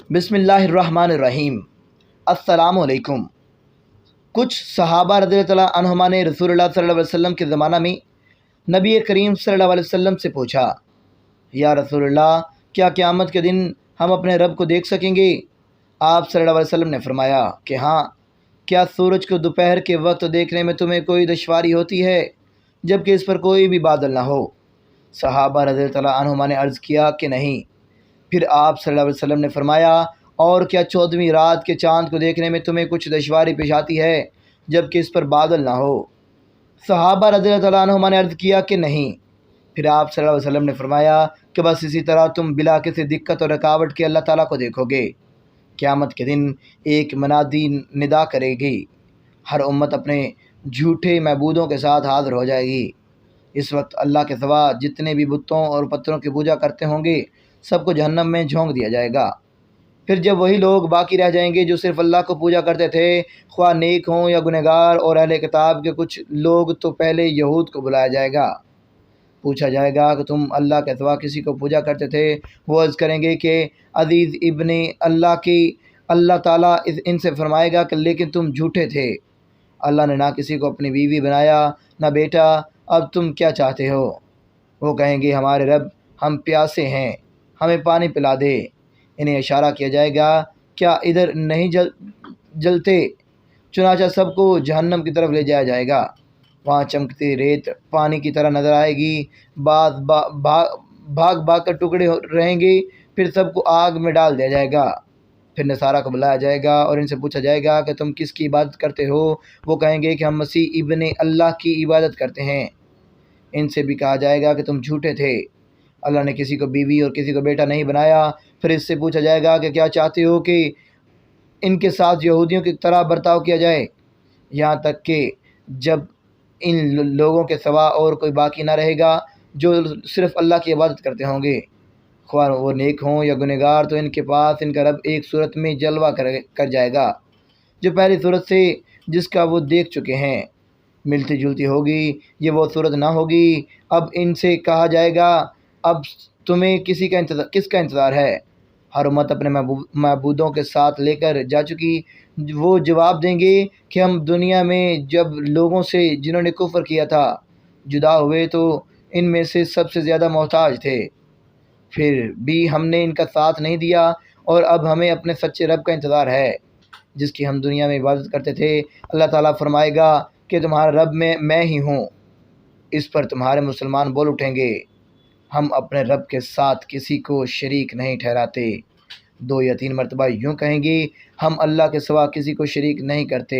بسم اللہ الرحمن الرحیم۔ السلام علیکم۔ کچھ صحابہ رضی اللہ تعالیٰ عنہما نے رسول اللہ صلی اللہ علیہ وسلم کے زمانہ میں نبی کریم صلی اللہ علیہ وسلم سے پوچھا، یا رسول اللہ، کیا قیامت کے دن ہم اپنے رب کو دیکھ سکیں گے؟ آپ صلی اللہ علیہ وسلم نے فرمایا کہ ہاں، کیا سورج کو دوپہر کے وقت دیکھنے میں تمہیں کوئی دشواری ہوتی ہے جبکہ اس پر کوئی بھی بادل نہ ہو؟ صحابہ رضی اللہ تعالیٰ عنہما نے عرض کیا کہ نہیں۔ پھر آپ صلی اللہ علیہ وسلم نے فرمایا، اور کیا 14ویں رات کے چاند کو دیکھنے میں تمہیں کچھ دشواری پیش آتی ہے جبکہ اس پر بادل نہ ہو؟ صحابہ رضی اللہ تعالیٰ عنہما نے عرض کیا کہ نہیں۔ پھر آپ صلی اللہ علیہ وسلم نے فرمایا کہ بس اسی طرح تم بلا کسی دقت اور رکاوٹ کے اللہ تعالیٰ کو دیکھو گے۔ قیامت کے دن ایک منادی ندا کرے گی، ہر امت اپنے جھوٹے معبودوں کے ساتھ حاضر ہو جائے گی۔ اس وقت اللہ کے سوا جتنے بھی بتوں اور پتھروں کی پوجا کرتے ہوں گے سب کو جہنم میں جھونک دیا جائے گا۔ پھر جب وہی لوگ باقی رہ جائیں گے جو صرف اللہ کو پوجا کرتے تھے، خواہ نیک ہوں یا گنہگار، اور اہل کتاب کے کچھ لوگ، تو پہلے یہود کو بلایا جائے گا۔ پوچھا جائے گا کہ تم اللہ کے سوا کسی کو پوجا کرتے تھے؟ وہ عرض کریں گے کہ عزیز ابن اللہ کی۔ اللہ تعالیٰ ان سے فرمائے گا کہ لیکن تم جھوٹے تھے، اللہ نے نہ کسی کو اپنی بیوی بنایا نہ بیٹا، اب تم کیا چاہتے ہو؟ وہ کہیں گے ہمارے رب، ہم پیاسے ہیں، ہمیں پانی پلا دے۔ انہیں اشارہ کیا جائے گا، کیا ادھر نہیں جلتے؟ چنانچہ سب کو جہنم کی طرف لے جایا جائے گا۔ وہاں چمکتی ریت پانی کی طرح نظر آئے گی، بعض بھاگ بھاگ کر ٹکڑے رہیں گے، پھر سب کو آگ میں ڈال دیا جائے گا۔ پھر نصارہ کو بلایا جائے گا اور ان سے پوچھا جائے گا کہ تم کس کی عبادت کرتے ہو؟ وہ کہیں گے کہ ہم مسیح ابن اللہ کی عبادت کرتے ہیں۔ ان سے بھی کہا جائے گا کہ تم جھوٹے تھے، اللہ نے کسی کو بیوی اور کسی کو بیٹا نہیں بنایا۔ پھر اس سے پوچھا جائے گا کہ کیا چاہتے ہو کہ ان کے ساتھ یہودیوں کی طرح برتاؤ کیا جائے؟ یہاں تک کہ جب ان لوگوں کے سوا اور کوئی باقی نہ رہے گا جو صرف اللہ کی عبادت کرتے ہوں گے، خواہ وہ نیک ہوں یا گنہگار، تو ان کے پاس ان کا رب ایک صورت میں جلوہ کر جائے گا جو پہلی صورت سے جس کا وہ دیکھ چکے ہیں ملتی جلتی ہوگی۔ یہ وہ صورت نہ ہوگی۔ اب ان سے کہا جائے گا، اب تمہیں کس کا انتظار ہے؟ ہر امت اپنے معبودوں کے ساتھ لے کر جا چکی۔ وہ جواب دیں گے کہ ہم دنیا میں جب لوگوں سے جنہوں نے کفر کیا تھا جدا ہوئے تو ان میں سے سب سے زیادہ محتاج تھے، پھر بھی ہم نے ان کا ساتھ نہیں دیا، اور اب ہمیں اپنے سچے رب کا انتظار ہے جس کی ہم دنیا میں عبادت کرتے تھے۔ اللہ تعالیٰ فرمائے گا کہ تمہارا رب میں ہی ہوں۔ اس پر تمہارے مسلمان بول اٹھیں گے، ہم اپنے رب کے ساتھ کسی کو شریک نہیں ٹھہراتے۔ 2 یا 3 مرتبہ یوں کہیں گے، ہم اللہ کے سوا کسی کو شریک نہیں کرتے۔